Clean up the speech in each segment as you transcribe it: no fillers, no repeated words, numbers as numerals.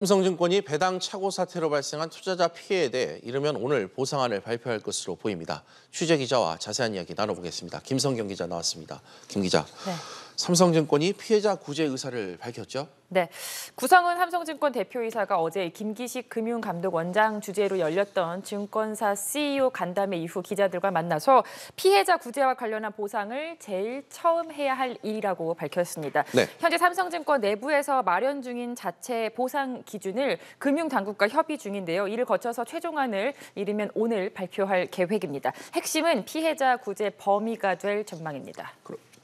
삼성증권이 배당 착오 사태로 발생한 투자자 피해에 대해 이르면 오늘 보상안을 발표할 것으로 보입니다. 취재 기자와 자세한 이야기 나눠보겠습니다. 김성경 기자 나왔습니다. 김 기자, 네. 삼성증권이 피해자 구제 의사를 밝혔죠? 네, 구성은 삼성증권 대표이사가 어제 김기식 금융감독원장 주재로 열렸던 증권사 CEO 간담회 이후 기자들과 만나서 피해자 구제와 관련한 보상을 제일 처음 해야 할 일이라고 밝혔습니다. 네. 현재 삼성증권 내부에서 마련 중인 자체 보상 기준을 금융당국과 협의 중인데요. 이를 거쳐서 최종안을 이르면 오늘 발표할 계획입니다. 핵심은 피해자 구제 범위가 될 전망입니다.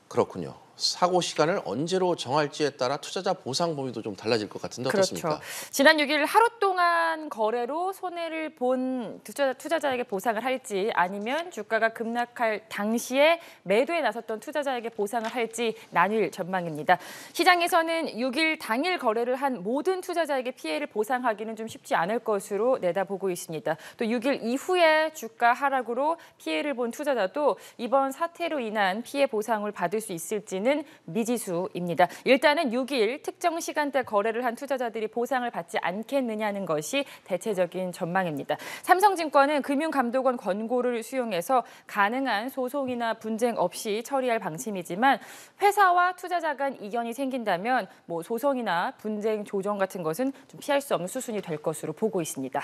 그렇군요. 사고 시간을 언제로 정할지에 따라 투자자 보상 범위도 좀 달라질 것 같은데 어떻습니까? 그렇죠. 지난 6일 하루 동안 거래로 손해를 본 투자자에게 보상을 할지 아니면 주가가 급락할 당시에 매도에 나섰던 투자자에게 보상을 할지 나뉠 전망입니다. 시장에서는 6일 당일 거래를 한 모든 투자자에게 피해를 보상하기는 좀 쉽지 않을 것으로 내다보고 있습니다. 또 6일 이후에 주가 하락으로 피해를 본 투자자도 이번 사태로 인한 피해 보상을 받을 수 있을지는 미지수입니다. 일단은 6일 특정 시간대 거래를 한 투자자들이 보상을 받지 않겠느냐는 것이 대체적인 전망입니다. 삼성증권은 금융감독원 권고를 수용해서 가능한 소송이나 분쟁 없이 처리할 방침이지만 회사와 투자자 간 이견이 생긴다면 소송이나 분쟁 조정 같은 것은 좀 피할 수 없는 수순이 될 것으로 보고 있습니다.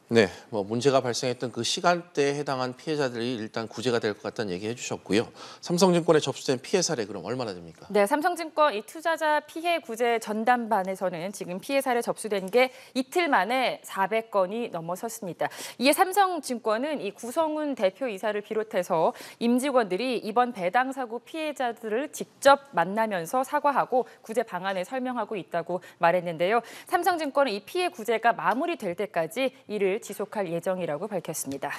네, 문제가 발생했던 그 시간대에 해당한 피해자들이 일단 구제가 될 것 같다는 얘기 해주셨고요. 삼성증권에 접수된 피해 사례 그럼 얼마나 됩니까? 네, 삼성증권 이 투자자 피해 구제 전담반에서는 지금 피해 사례 접수된 게 이틀 만에 400건이 넘어섰습니다. 이에 삼성증권은 이 구성훈 대표이사를 비롯해서 임직원들이 이번 배당 사고 피해자들을 직접 만나면서 사과하고 구제 방안을 설명하고 있다고 말했는데요. 삼성증권은 이 피해 구제가 마무리될 때까지 이를 지속할 예정이라고 밝혔습니다.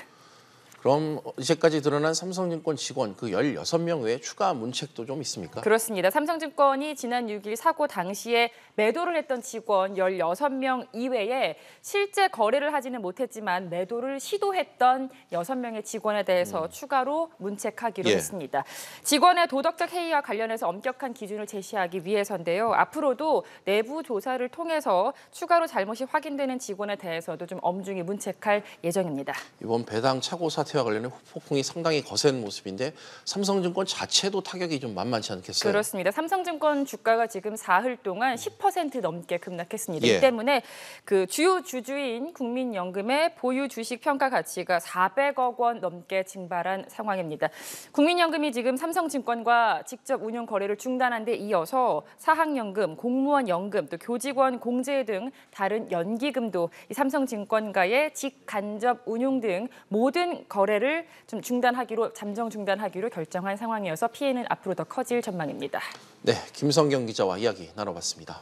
그럼 이제까지 드러난 삼성증권 직원 그 16명 외에 추가 문책도 좀 있습니까? 그렇습니다. 삼성증권이 지난 6일 사고 당시에 매도를 했던 직원 16명 이외에 실제 거래를 하지는 못했지만 매도를 시도했던 6명의 직원에 대해서 추가로 문책하기로 했습니다. 직원의 도덕적 해이와 관련해서 엄격한 기준을 제시하기 위해서인데요. 앞으로도 내부 조사를 통해서 추가로 잘못이 확인되는 직원에 대해서도 좀 엄중히 문책할 예정입니다. 이번 배당 착오 사태와 관련해 후폭풍이 상당히 거센 모습인데 삼성증권 자체도 타격이 좀 만만치 않겠어요? 그렇습니다. 삼성증권 주가가 지금 사흘 동안 10% 넘게 급락했습니다. 예. 이 때문에 그 주요 주주인 국민연금의 보유 주식 평가 가치가 400억 원 넘게 증발한 상황입니다. 국민연금이 지금 삼성증권과 직접 운용 거래를 중단한 데 이어서 사학연금, 공무원연금, 또 교직원 공제 등 다른 연기금도 이 삼성증권과의 직간접 운용 등 모든 거래를 좀 잠정 중단하기로 결정한 상황이어서 피해는 앞으로 더 커질 전망입니다. 네, 김성경 기자와 이야기 나눠봤습니다.